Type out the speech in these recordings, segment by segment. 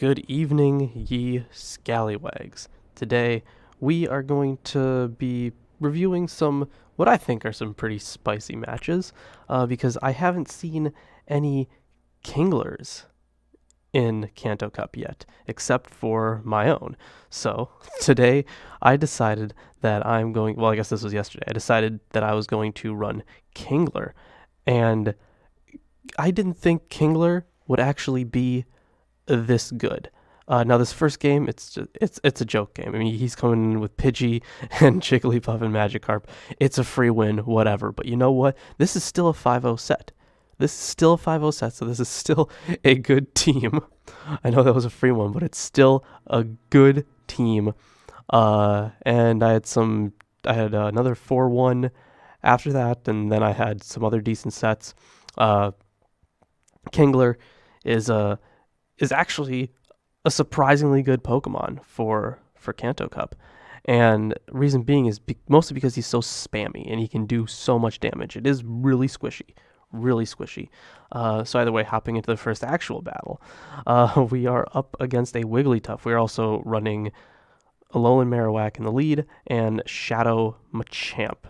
Good evening, ye scallywags. Today, we are going to be reviewing what I think are some pretty spicy matches, because I haven't seen any Kinglers in Kanto Cup yet, except for my own. So, today, I decided that I guess this was yesterday, I decided that I was going to run Kingler, and I didn't think Kingler would actually be this good. Now this first game, it's a joke game. I mean, he's coming in with Pidgey and Jigglypuff and Magikarp. It's a free win, whatever. But you know what? This is still a 5-0 set. This is still a 5-0 set, so this is still a good team. I know that was a free one, but it's still a good team. And I had another 4-1 after that, and then I had some other decent sets. Kingler is actually a surprisingly good Pokemon for Kanto Cup. And reason being is mostly because he's so spammy and he can do so much damage. It is really squishy, really squishy. So either way, hopping into the first actual battle, we are up against a Wigglytuff. We're also running Alolan Marowak in the lead and Shadow Machamp.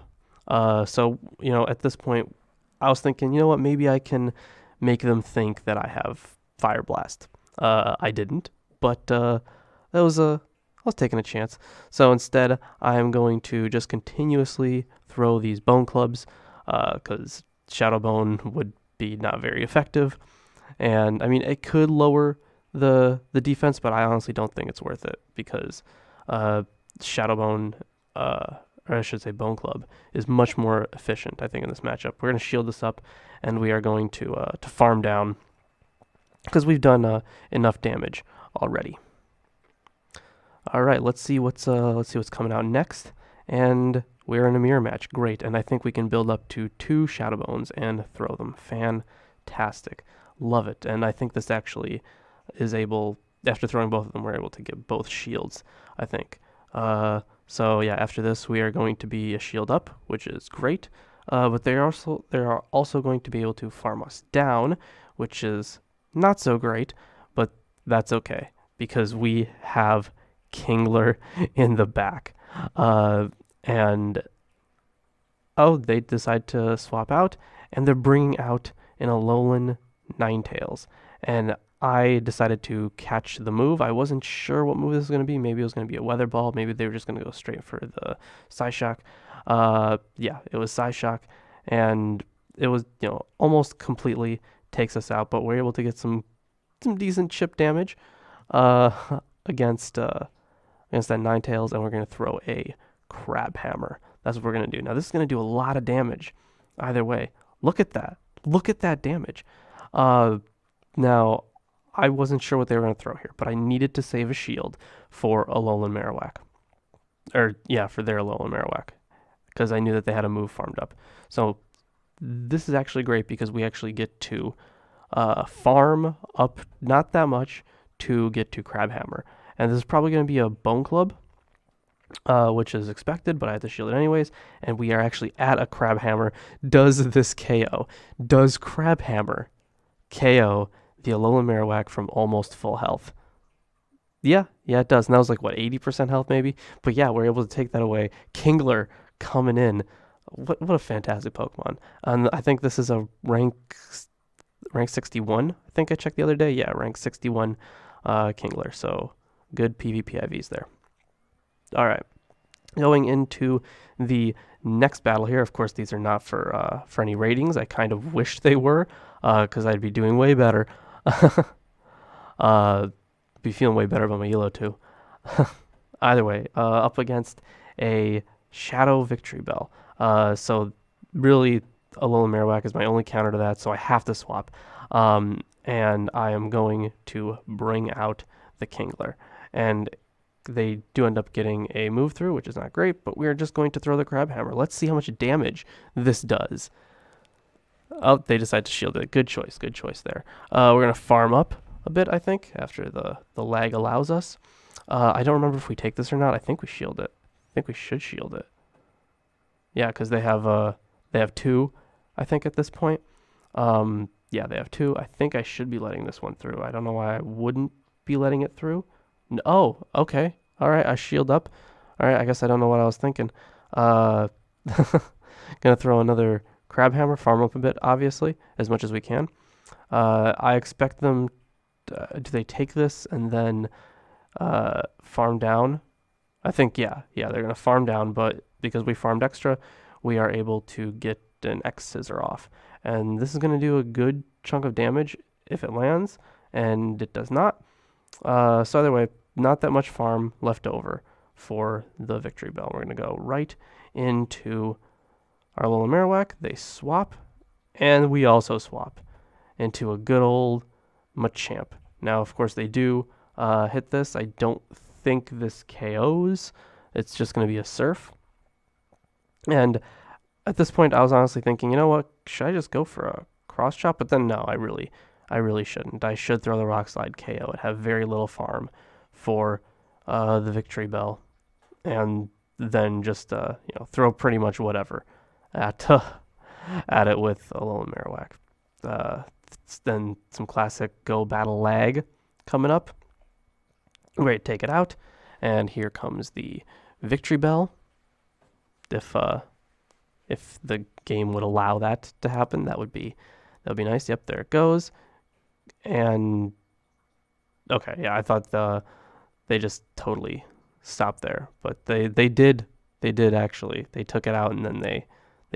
So, at this point, I was thinking, you know what, maybe I can make them think that I have Fire Blast. I didn't, but I was taking a chance. So instead, I am going to just continuously throw these Bone Clubs, because Shadow Bone would be not very effective. And I mean, it could lower the defense, but I honestly don't think it's worth it because Shadow Bone, or I should say Bone Club, is much more efficient, I think, in this matchup. We're going to shield this up, and we are going to farm down because we've done enough damage already. All right, let's see what's coming out next, and we're in a mirror match. Great, and I think we can build up to 2 Shadow Bones and throw them. Fantastic, love it. And I think this actually is able. After throwing both of them, we're able to get both shields, I think. So yeah, after this, we are going to be a shield up, which is great. But they are also going to be able to farm us down, which is not so great, but that's okay because we have Kingler in the back. And they decide to swap out, and they're bringing out an Alolan Ninetales. And I decided to catch the move. I wasn't sure what move this was going to be. Maybe it was going to be a Weather Ball. Maybe they were just going to go straight for the Psyshock. Yeah, it was Psyshock, and it was almost completely takes us out, but we're able to get some decent chip damage against that Ninetales, and we're going to throw a Crab Hammer. That's what we're going to do. Now this is going to do a lot of damage either way. Look at that. Look at that damage. Now I wasn't sure what they were going to throw here, but I needed to save a shield for Alolan Marowak. For their Alolan Marowak, because I knew that they had a move farmed up. So this is actually great because we actually get to farm up not that much to get to Crab Hammer. And this is probably going to be a Bone Club, which is expected, but I have to shield it anyways. And we are actually at a Crab Hammer. Does this KO? Does Crab Hammer KO the Alolan Marowak from almost full health? Yeah, it does. And that was like, what, 80% health maybe? But yeah, we're able to take that away. Kingler coming in. What a fantastic Pokemon. And I think this is a rank 61. I think I checked the other day. Yeah, rank 61 Kingler. So good PvP IVs there. All right. Going into the next battle here. Of course, these are not for any ratings. I kind of wish they were, because I'd be doing way better. Be feeling way better about my elo too. Either way, up against a Shadow Victory Bell. So really, Alolan Marowak is my only counter to that, so I have to swap. And I am going to bring out the Kingler. And they do end up getting a move through, which is not great, but we're just going to throw the Crab Hammer. Let's see how much damage this does. Oh, they decide to shield it. Good choice there. We're going to farm up a bit, I think, after the lag allows us. I don't remember if we take this or not. I think we shield it. I think we should shield it. Yeah, because they have 2, I think, at this point. Yeah, they have 2. I think I should be letting this one through. I don't know why I wouldn't be letting it through. Oh, okay. All right, I shield up. All right, I guess I don't know what I was thinking. Uh, gonna throw another crab hammer, farm up a bit, obviously, as much as we can. I expect them. Do they take this and then farm down? I think they're gonna farm down, but because we farmed extra, we are able to get an X scissor off, and this is gonna do a good chunk of damage if it lands, and it does not. So either way, not that much farm left over for the victory bell. We're gonna go right into our little Marowak. They swap, and we also swap into a good old Machamp. Now, of course, they do hit this. I don't think this KOs. It's just going to be a surf. And at this point, I was honestly thinking, you know what? Should I just go for a cross chop? But then no, I really shouldn't. I should throw the rock slide KO. It have very little farm for the victory bell, and then just throw pretty much whatever at at it with a little Marowak. Then some classic go battle lag coming up. Ready to take it out, and here comes the victory bell. If the game would allow that to happen, that would be nice. Yep, there it goes. And okay, yeah, I thought they just totally stopped there, but they did actually. They took it out and then they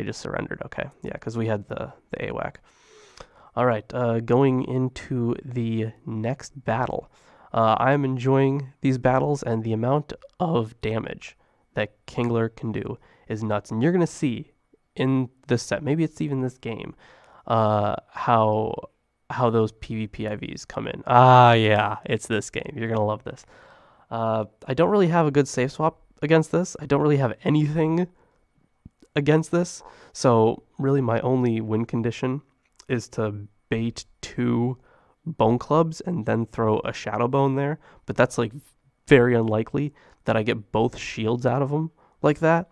just surrendered. Okay, yeah, because we had the AWAC. All right, going into the next battle. I'm enjoying these battles, and the amount of damage that Kingler can do is nuts. And you're going to see in this set, maybe it's even this game, how those PvP IVs come in. Yeah, it's this game. You're going to love this. I don't really have a good safe swap against this. I don't really have anything against this. So really my only win condition is to bait 2 bone clubs and then throw a shadow bone there, but that's like very unlikely that I get both shields out of them like that.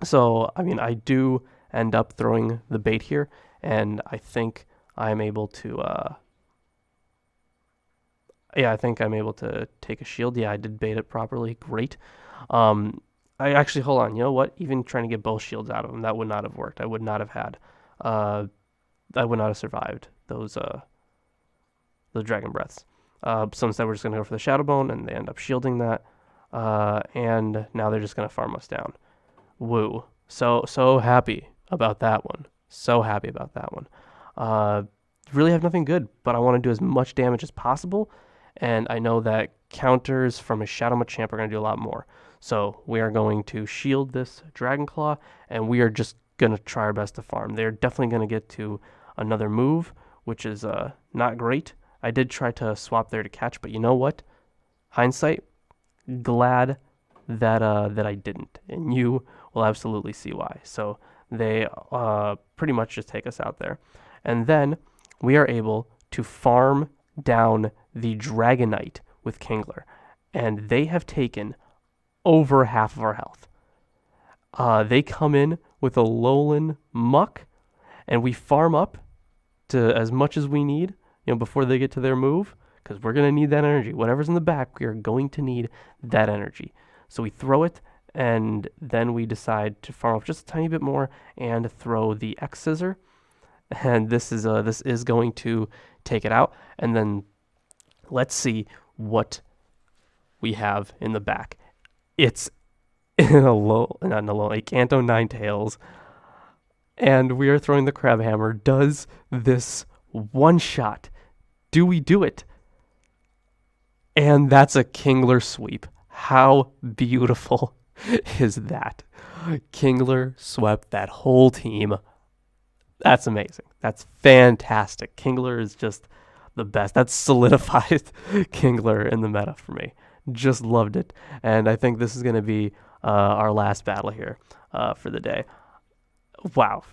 So I mean, I do end up throwing the bait here, and I think I'm able to I think I'm able to take a shield. Yeah, I did bait it properly. Great. I actually, hold on, you know what? Even trying to get both shields out of them, that would not have worked. I would not have had I would not have survived those dragon breaths. So instead, we're just gonna go for the shadow bone, and they end up shielding that. And now they're just gonna farm us down. Woo! So happy about that one. So happy about that one. Really have nothing good, but I want to do as much damage as possible, and I know that counters from a Shadow Machamp are gonna do a lot more. So we are going to shield this Dragon Claw, and we are just gonna try our best to farm. They're definitely gonna get to another move, which is not great. I did try to swap there to catch, but you know what? Hindsight, glad that I didn't, and you will absolutely see why. So they pretty much just take us out there, and then we are able to farm down the Dragonite with Kingler, and they have taken over half of our health. They come in with a Alolan Muck, and we farm up to as much as we need, before they get to their move, because we're going to need that energy. Whatever's in the back, we are going to need that energy. So we throw it, and then we decide to farm up just a tiny bit more and throw the X Scissor, and this is going to take it out. And then let's see what we have in the back. It's a Kanto Ninetales, and we are throwing the Crab Hammer. Does this one shot? Do we do it? And that's a Kingler sweep. How beautiful is that? Kingler swept that whole team. That's amazing. That's fantastic. Kingler is just the best. That solidified Kingler in the meta for me. Just loved it. And I think this is going to be our last battle here for the day. Wow.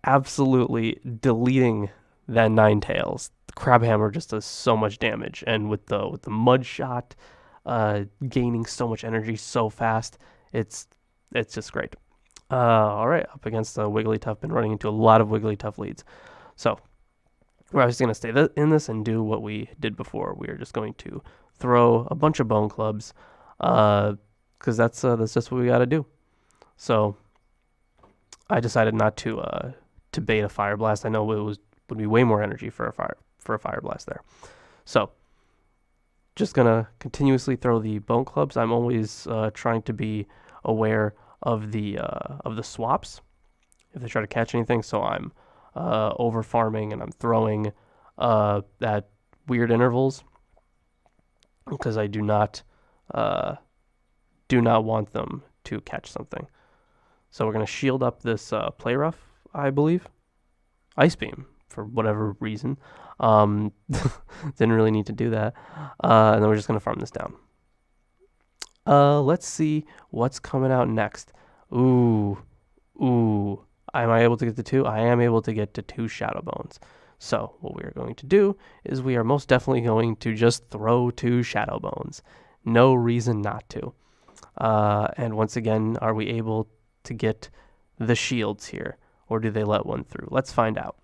Absolutely deleting that Ninetales. The Crab Hammer just does so much damage, and with the Mud Shot gaining so much energy so fast, it's just great. All right, up against the Wigglytuff. Been running into a lot of Wigglytuff leads. So we're obviously going to stay in this and do what we did before. We are just going to throw a bunch of bone clubs, because that's just what we got to do. So I decided not to bait a fire blast. I know would be way more energy for a fire blast there. So just gonna continuously throw the bone clubs. I'm always trying to be aware of the swaps if they try to catch anything. So I'm over farming and I'm throwing at weird intervals because I do not want them to catch something. So we're gonna shield up this play rough, I believe, ice beam for whatever reason. Didn't really need to do that. And then we're just gonna farm this down. Let's see what's coming out next. Ooh. Am I able to get to 2? I am able to get to 2 Shadow Bones. So what we are going to do is we are most definitely going to just throw 2 Shadow Bones. No reason not to. And once again, are we able to get the shields here, or do they let one through? Let's find out.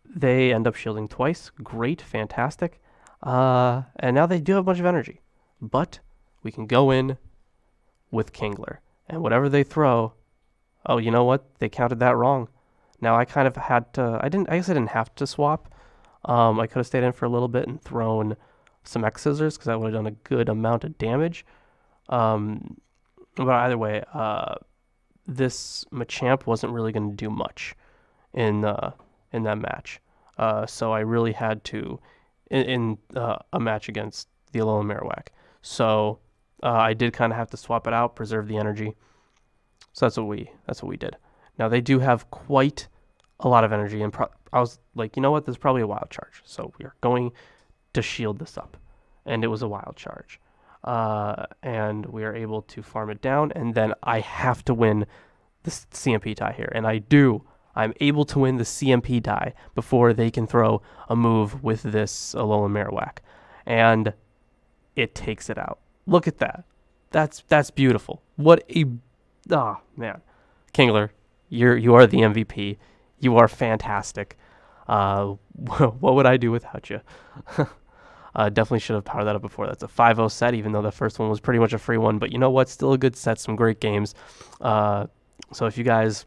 They end up shielding twice. Great, fantastic. And now they do have a bunch of energy, but we can go in with Kingler, and whatever they throw. Oh, you know what? They counted that wrong. Now I kind of had to. I guess I didn't have to swap. I could have stayed in for a little bit and thrown some X scissors because that would have done a good amount of damage. But either way, this Machamp wasn't really going to do much in that match. So I really had to in a match against the Alolan Marowak. So I did kind of have to swap it out, preserve the energy. So that's what we did. Now they do have quite a lot of energy, and I was like, you know what, this is probably a wild charge. So we are going to shield this up, and it was a wild charge. And we are able to farm it down, and then I have to win the CMP tie here, and I do. I'm able to win the CMP die before they can throw a move with this Alolan Marowak, and it takes it out. Look at that. That's beautiful. What a man, Kingler, you are the MVP. You are fantastic. What would I do without you? Definitely should have powered that up before. That's a 5-0 set, even though the first one was pretty much a free one. But you know what? Still a good set. Some great games. So if you guys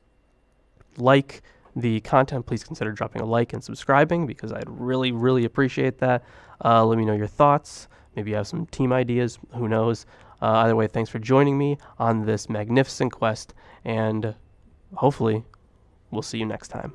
like the content, please consider dropping a like and subscribing, because I'd really, really appreciate that. Let me know your thoughts. Maybe you have some team ideas. Who knows? Either way, thanks for joining me on this magnificent quest, and hopefully we'll see you next time.